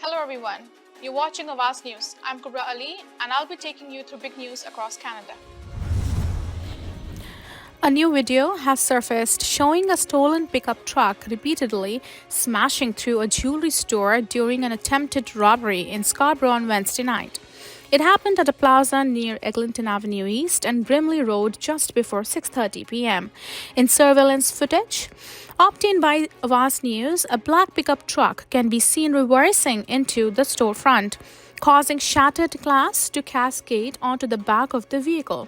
Hello everyone, you're watching Awaz News. I'm Kubra Ali and I'll be taking you through big news across Canada. A new video has surfaced showing a stolen pickup truck repeatedly smashing through a jewelry store during an attempted robbery in Scarborough on Wednesday night. It happened at a plaza near Eglinton Avenue East and Brimley Road just before 6:30 p.m. In surveillance footage obtained by Awaz News, a black pickup truck can be seen reversing into the storefront, causing shattered glass to cascade onto the back of the vehicle.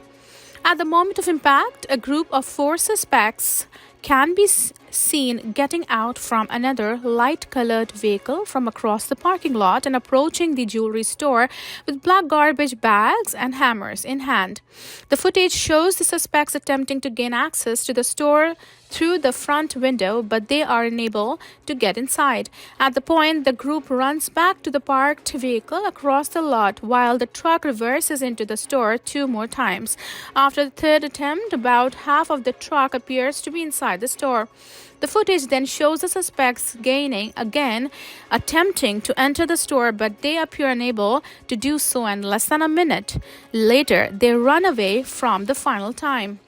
At the moment of impact, a group of four suspects can be seen getting out from another light colored vehicle from across the parking lot and approaching the jewelry store with black garbage bags and hammers in hand. The footage shows the suspects attempting to gain access to the store through the front window, but they are unable to get inside. At the point, the group runs back to the parked vehicle across the lot while the truck reverses into the store two more times. After the third attempt, about half of the truck appears to be inside the store. The footage then shows the suspects gaining again, attempting to enter the store, but they appear unable to do so, and less than a minute later, they run away from the final time.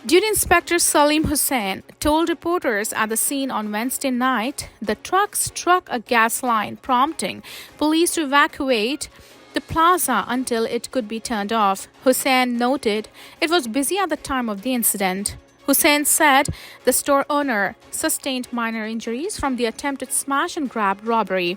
Duty Inspector Salim Hussain told reporters at the scene on Wednesday night the truck struck a gas line, prompting police to evacuate the plaza until it could be turned off. Hussain noted it was busy at the time of the incident. Hussain said the store owner sustained minor injuries from the attempted smash and grab robbery.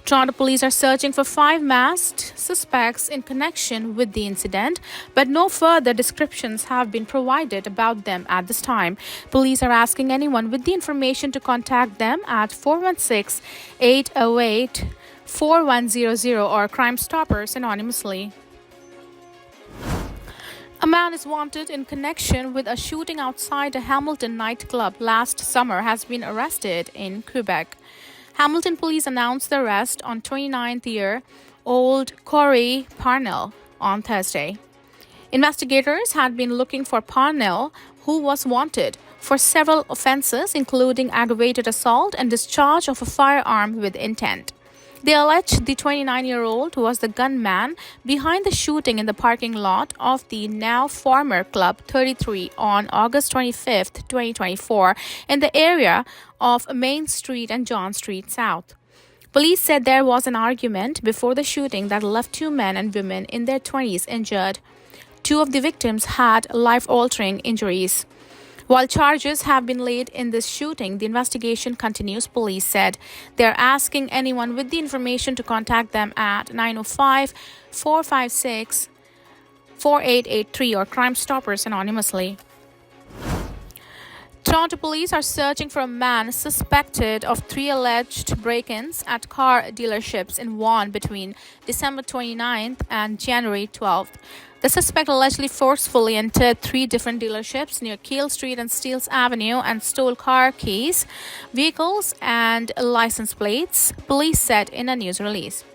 Toronto police are searching for 5 masked suspects in connection with the incident, but no further descriptions have been provided about them at this time. Police are asking anyone with the information to contact them at 416-808-4100 or Crime Stoppers anonymously. A man is wanted in connection with a shooting outside a Hamilton nightclub last summer has been arrested in Quebec. Hamilton police announced the arrest on 29-year-old Corey Parnell on Thursday. Investigators had been looking for Parnell, who was wanted for several offenses, including aggravated assault and discharge of a firearm with intent. They alleged the 29-year-old was the gunman behind the shooting in the parking lot of the now former Club 33 on August 25, 2024, in the area of Main Street and John Street South. Police said there was an argument before the shooting that left 2 men and women in their 20s injured. 2 of the victims had life-altering injuries. While charges have been laid in this shooting, the investigation continues, police said. They're asking anyone with the information to contact them at 905-456-4883 or Crime Stoppers anonymously. Toronto police are searching for a man suspected of 3 alleged break-ins at car dealerships in Vaughan between December 29th and January 12th. The suspect allegedly forcefully entered 3 different dealerships near Keele Street and Steeles Avenue and stole car keys, vehicles, and license plates, police said in a news release.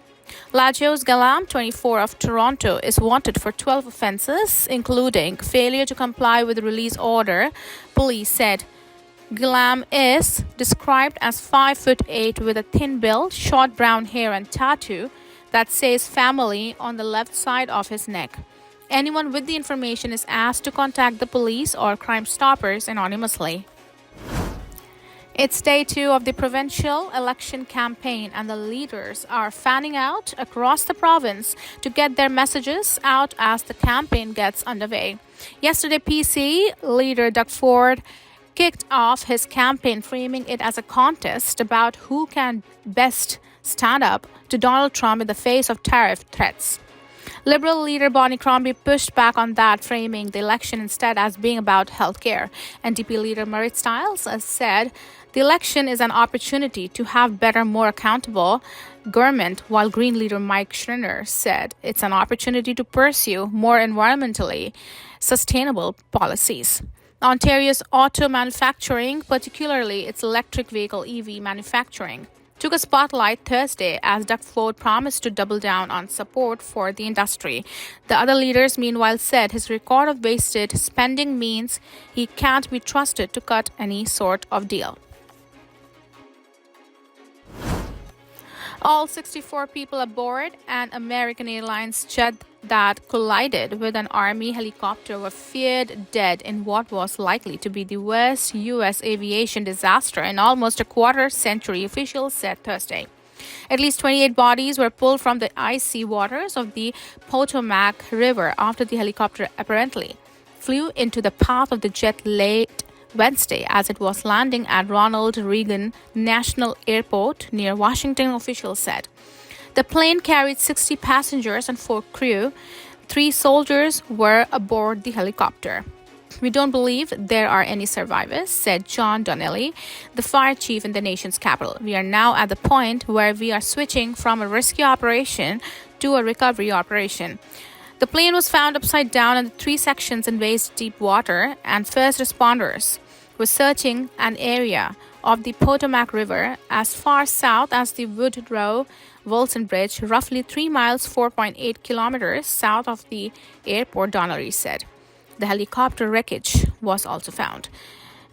Lajos Galam, 24, of Toronto, is wanted for 12 offenses, including failure to comply with the release order, police said. Galam is described as 5'8" with a thin build, short brown hair, and tattoo that says family on the left side of his neck. Anyone with the information is asked to contact the police or Crime Stoppers anonymously. It's day 2 of the provincial election campaign, and the leaders are fanning out across the province to get their messages out as the campaign gets underway. Yesterday, PC leader Doug Ford kicked off his campaign, framing it as a contest about who can best stand up to Donald Trump in the face of tariff threats. Liberal leader Bonnie Crombie pushed back on that, framing the election instead as being about healthcare. NDP leader Marit Stiles has said the election is an opportunity to have better, more accountable government, while Green leader Mike Schrinner said it's an opportunity to pursue more environmentally sustainable policies. Ontario's auto manufacturing, particularly its electric vehicle EV manufacturing, took a spotlight Thursday as Doug Ford promised to double down on support for the industry. The other leaders, meanwhile, said his record of wasted spending means he can't be trusted to cut any sort of deal. All 64 people aboard an American Airlines jet that collided with an Army helicopter were feared dead in what was likely to be the worst U.S. aviation disaster in almost a quarter century, officials said Thursday. At least 28 bodies were pulled from the icy waters of the Potomac River after the helicopter apparently flew into the path of the jet late Wednesday as it was landing at Ronald Reagan National Airport near Washington, officials said. The plane carried 60 passengers and 4 crew. 3 soldiers were aboard the helicopter. We don't believe there are any survivors, said John Donnelly, the fire chief in the nation's capital. We are now at the point where we are switching from a rescue operation to a recovery operation. The plane was found upside down in 3 sections in waist deep water, and first responders were searching an area of the Potomac River as far south as the Woodrow Wilson Bridge, roughly 3 miles, 4.8 kilometers south of the airport, Donnelly said. The helicopter wreckage was also found.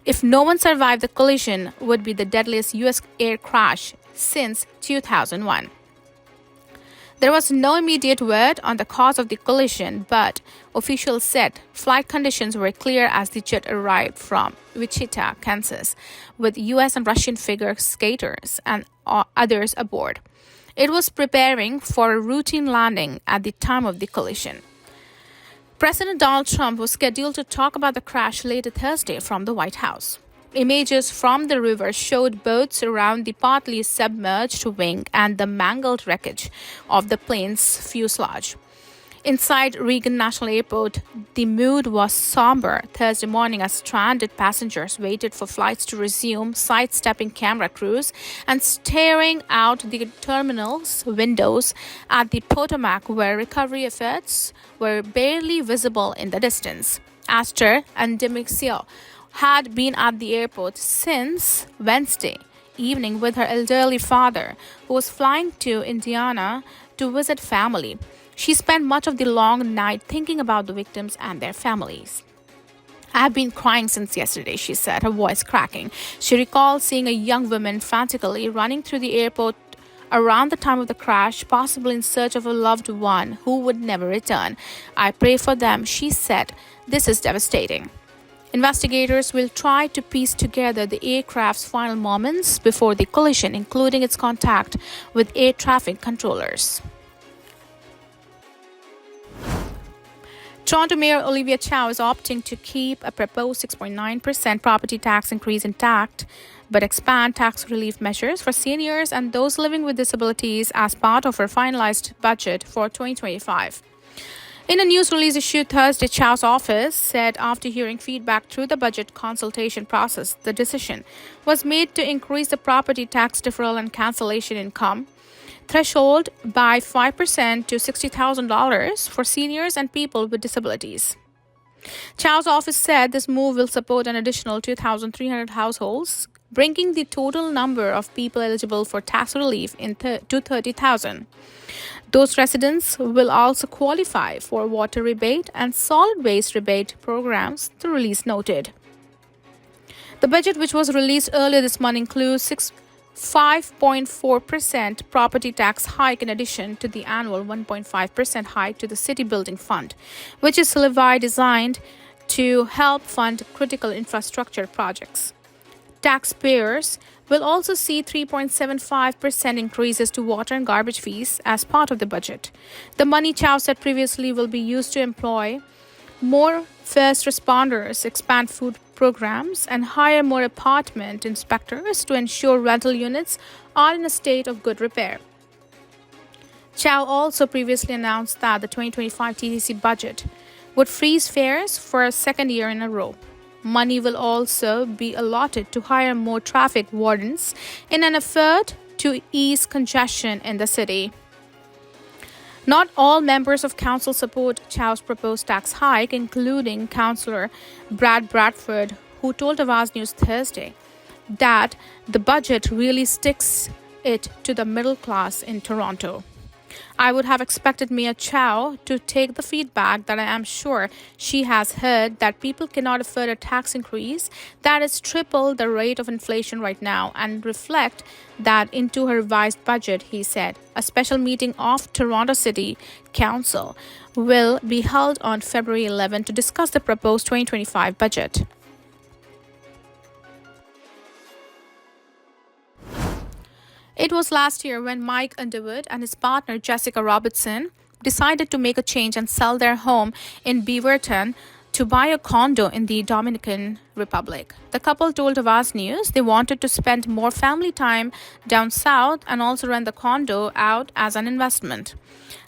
If no one survived, the collision would be the deadliest U.S. air crash since 2001. There was no immediate word on the cause of the collision, but officials said flight conditions were clear as the jet arrived from Wichita, Kansas, with U.S. and Russian figure skaters and others aboard. It was preparing for a routine landing at the time of the collision. President Donald Trump was scheduled to talk about the crash later Thursday from the White House. Images from the river showed boats around the partly submerged wing and the mangled wreckage of the plane's fuselage. Inside Reagan National Airport, the mood was somber Thursday morning as stranded passengers waited for flights to resume, sidestepping camera crews and staring out the terminal's windows at the Potomac, where recovery efforts were barely visible in the distance. Astor and Demixio had been at the airport since Wednesday evening with her elderly father, who was flying to Indiana to visit family. She spent much of the long night thinking about the victims and their families. I've been crying since yesterday, she said, her voice cracking. She recalled seeing a young woman frantically running through the airport around the time of the crash, possibly in search of a loved one who would never return. I pray for them, she said. This is devastating. Investigators will try to piece together the aircraft's final moments before the collision, including its contact with air traffic controllers. Toronto Mayor Olivia Chow is opting to keep a proposed 6.9% property tax increase intact, but expand tax relief measures for seniors and those living with disabilities as part of her finalized budget for 2025. In a news release issued Thursday, Chow's office said after hearing feedback through the budget consultation process, the decision was made to increase the property tax deferral and cancellation income threshold by 5% to $60,000 for seniors and people with disabilities. Chow's office said this move will support an additional 2,300 households, bringing the total number of people eligible for tax relief to 30,000. Those residents will also qualify for water rebate and solid waste rebate programs, the release noted. The budget, which was released earlier this month, includes 5.4% property tax hike in addition to the annual 1.5% hike to the City Building Fund, which is levy designed to help fund critical infrastructure projects. Taxpayers will also see 3.75% increases to water and garbage fees as part of the budget. The money, Chow said previously, will be used to employ more first responders, expand food programs, and hire more apartment inspectors to ensure rental units are in a state of good repair. Chow also previously announced that the 2025 TTC budget would freeze fares for a second year in a row. Money will also be allotted to hire more traffic wardens in an effort to ease congestion in the city. Not all members of council support Chow's proposed tax hike, including Councillor Brad Bradford, who told Awaz News Thursday that the budget really sticks it to the middle class in Toronto. I would have expected Mia Chow to take the feedback that I am sure she has heard that people cannot afford a tax increase that is triple the rate of inflation right now and reflect that into her revised budget, he said. A special meeting of Toronto City Council will be held on February 11 to discuss the proposed 2025 budget. It was last year when Mike Underwood and his partner Jessica Robertson decided to make a change and sell their home in Beaverton to buy a condo in the Dominican Republic. The couple told Awaz News they wanted to spend more family time down south and also rent the condo out as an investment.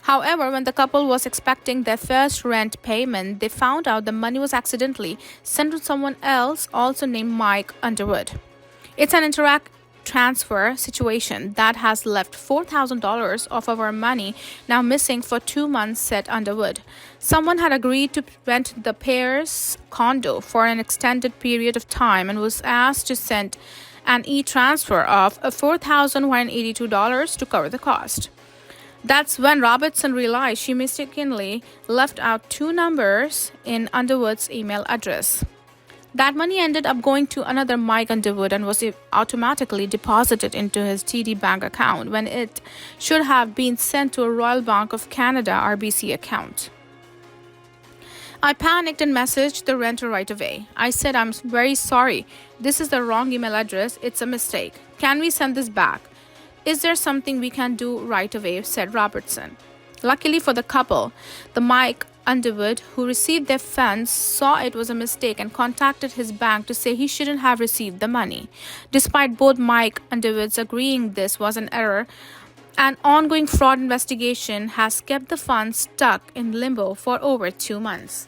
However, when the couple was expecting their first rent payment, they found out the money was accidentally sent to someone else, also named Mike Underwood. It's an interact transfer situation that has left $4,000 of our money now missing for 2 months, said Underwood. Someone had agreed to rent the pair's condo for an extended period of time and was asked to send an e-transfer of $4,182 to cover the cost. That's when Robertson realized she mistakenly left out 2 numbers in Underwood's email address. That money ended up going to another Mike Underwood and was automatically deposited into his TD Bank account when it should have been sent to a Royal Bank of Canada RBC account. I panicked and messaged the renter right away. I said, "I'm very sorry. This is the wrong email address. It's a mistake. Can we send this back? Is there something we can do right away?" said Robertson. Luckily for the couple, the Mike Underwood, who received their funds, saw it was a mistake and contacted his bank to say he shouldn't have received the money. Despite both Mike Underwoods agreeing this was an error, an ongoing fraud investigation has kept the funds stuck in limbo for over 2 months.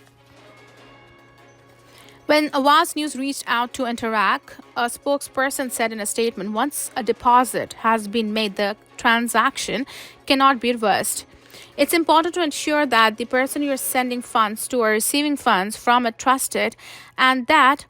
When Awaz News reached out to Interact, a spokesperson said in a statement, once a deposit has been made, the transaction cannot be reversed. It's important to ensure that the person you're sending funds to or receiving funds from are trusted and that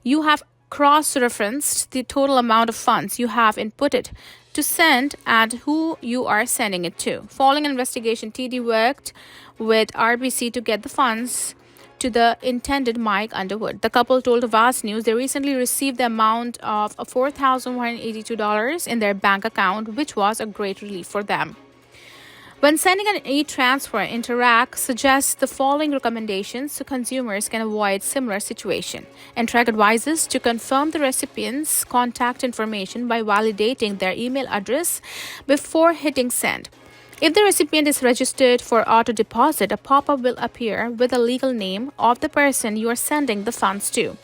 you have cross-referenced the total amount of funds you have inputted to send and who you are sending it to. Following an investigation, TD worked with RBC to get the funds to the intended Mike Underwood. The couple told Awaz News they recently received the amount of $4,182 in their bank account, which was a great relief for them. When sending an e-transfer, Interact suggests the following recommendations so consumers can avoid similar situation. Interact advises to confirm the recipient's contact information by validating their email address before hitting send. If the recipient is registered for auto deposit, a pop-up will appear with the legal name of the person you are sending the funds to.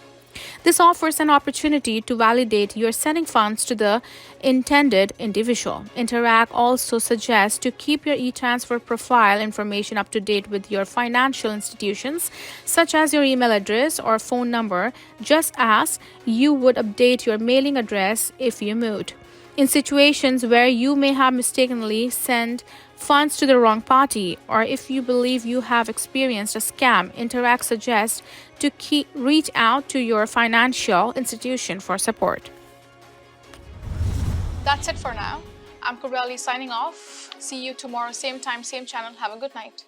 This offers an opportunity to validate you're sending funds to the intended individual. Interact also suggests to keep your e-transfer profile information up to date with your financial institutions, such as your email address or phone number, just as you would update your mailing address if you moved. In situations where you may have mistakenly sent funds to the wrong party, or if you believe you have experienced a scam, Interact suggests to reach out to your financial institution for support. That's it for now. I'm Kubra Ali signing off. See you tomorrow, same time, same channel. Have a good night.